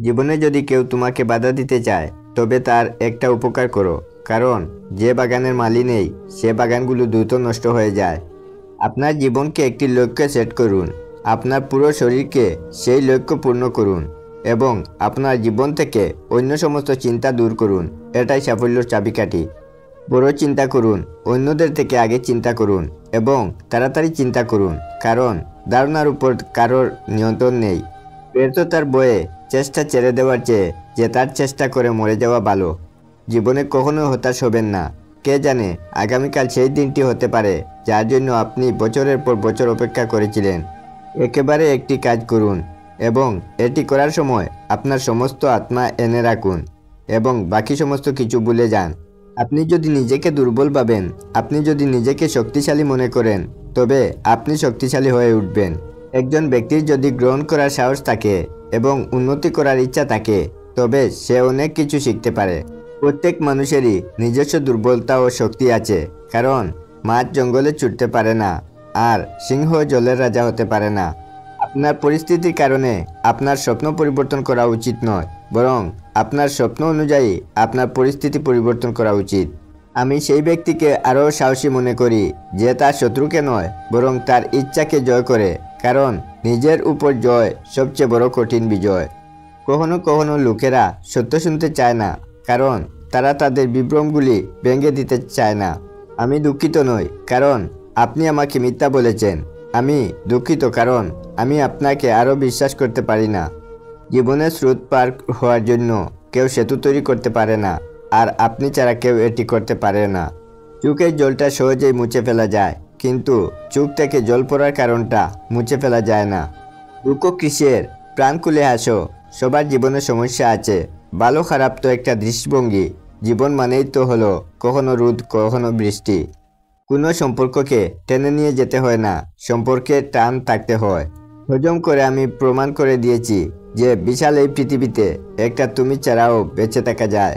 জীবনে যদি কেউ তোমাকে বাধা দিতে চায় তবে তার একটা উপকার করো, কারণ যে বাগানের মালি নেই সে বাগানগুলো দ্রুত নষ্ট হয়ে যায়। আপনার জীবনকে একটি লক্ষ্যে সেট করুন, আপনার পুরো শরীরকে সেই লক্ষ্য পূর্ণ করুন এবং আপনার জীবন থেকে অন্য সমস্ত চিন্তা দূর করুন। এটাই সাফল্যের চাবিকাঠি। বড় চিন্তা করুন, অন্যদের থেকে আগে চিন্তা করুন এবং তাড়াতাড়ি চিন্তা করুন, কারণ ধারণার উপর কারোর নিয়ন্ত্রণ নেই। ব্যর্থতার বয়ে চেষ্টা ছেড়ে দেওয়ার চেয়ে জেতার চেষ্টা করে মরে যাওয়া ভালো। জীবনে কখনো হতাশ হবেন না। কে জানে আগামীকাল সেই দিনটি হতে পারে যার জন্য আপনি বছরের পর বছর অপেক্ষা করেছিলেন। একেবারে একটি কাজ করুন এবং এটি করার সময় আপনার সমস্ত আত্মা এনে রাখুন এবং বাকি সমস্ত কিছু ভুলে যান। আপনি যদি নিজেকে দুর্বল ভাবেন, আপনি যদি নিজেকে শক্তিশালী মনে করেন, তবে আপনি শক্তিশালী হয়ে উঠবেন। একজন ব্যক্তির যদি গ্রহণ করার সাহস থাকে এবং উন্নতি করার ইচ্ছা থাকে, তবে সে অনেক কিছু শিখতে পারে। প্রত্যেক মানুষেরই নিজস্ব দুর্বলতা ও শক্তি আছে, কারণ মাছ জঙ্গলে ছুটতে পারে না আর সিংহ জলের রাজা হতে পারে না। আপনার পরিস্থিতির কারণে আপনার স্বপ্ন পরিবর্তন করা উচিত নয়, বরং আপনার স্বপ্ন অনুযায়ী আপনার পরিস্থিতি পরিবর্তন করা উচিত। আমি সেই ব্যক্তিকে আরও সাহসী মনে করি যে তার শত্রুকে নয়, বরং তার ইচ্ছাকে জয় করে, কারণ নিজের উপর জয় সবচেয়ে বড় কঠিন বিজয়। কখনো কখনো লোকেরা সত্য শুনতে চায় না, কারণ তারা তাদের বিভ্রমগুলি ভেঙে দিতে চায় না। আমি দুঃখিত নই কারণ আপনি আমাকে মিথ্যা বলেছেন। আমি দুঃখিত কারণ আমি আপনাকে আরও বিশ্বাস করতে পারি না। জীবনের স্রোত পার হওয়ার জন্য কেউ সেতু তৈরি করতে পারে না, আর আপনি ছাড়া কেউ এটি করতে পারে না। চোখের জলটা সহজেই মুছে ফেলা যায়, কিন্তু চোখ থেকে জল পড়ার কারণটা মুছে ফেলা যায় না। দুঃখ কিসের? প্রাণ খুলে হাসো। সবার জীবনে সমস্যা আছে। ভালো খারাপ তো একটা দৃষ্টিভঙ্গি। জীবন মানেই তো হলো কখনো রোদ, কখনো বৃষ্টি। কোনো সম্পর্ককে টেনে নিয়ে যেতে হয় না, সম্পর্কে টান থাকতে হয়। হজম করে আমি প্রমাণ করে দিয়েছি যে বিশাল এই পৃথিবীতে একটা তুমি ছাড়াও বেঁচে থাকা যায়।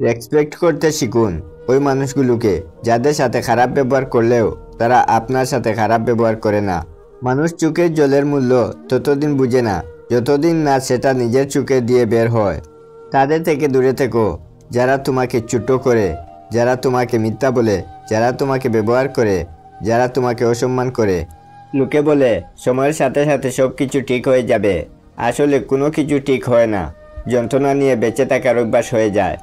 রেসপেক্ট করতে শিখুন ওই মানুষগুলোকে যাদের সাথে খারাপ ব্যবহার করলেও তারা আপনার সাথে খারাপ ব্যবহার করে না। মানুষ চোখের জলের মূল্য ততদিন বুঝে না যতদিন না সেটা নিজের চোখে দিয়ে বের হয়। তাদের থেকে দূরে থেকো যারা তোমাকে ছোট করে, যারা তোমাকে মিথ্যা বলে, যারা তোমাকে ব্যবহার করে, যারা তোমাকে অসম্মান করে। লোকে বলে সময়ের সাথে সাথে সব কিছু ঠিক হয়ে যাবে। আসলে কোনো কিছু ঠিক হয় না। যন্ত্রণা নিয়ে বেঁচে থাকার অভ্যাস হয়ে যায়।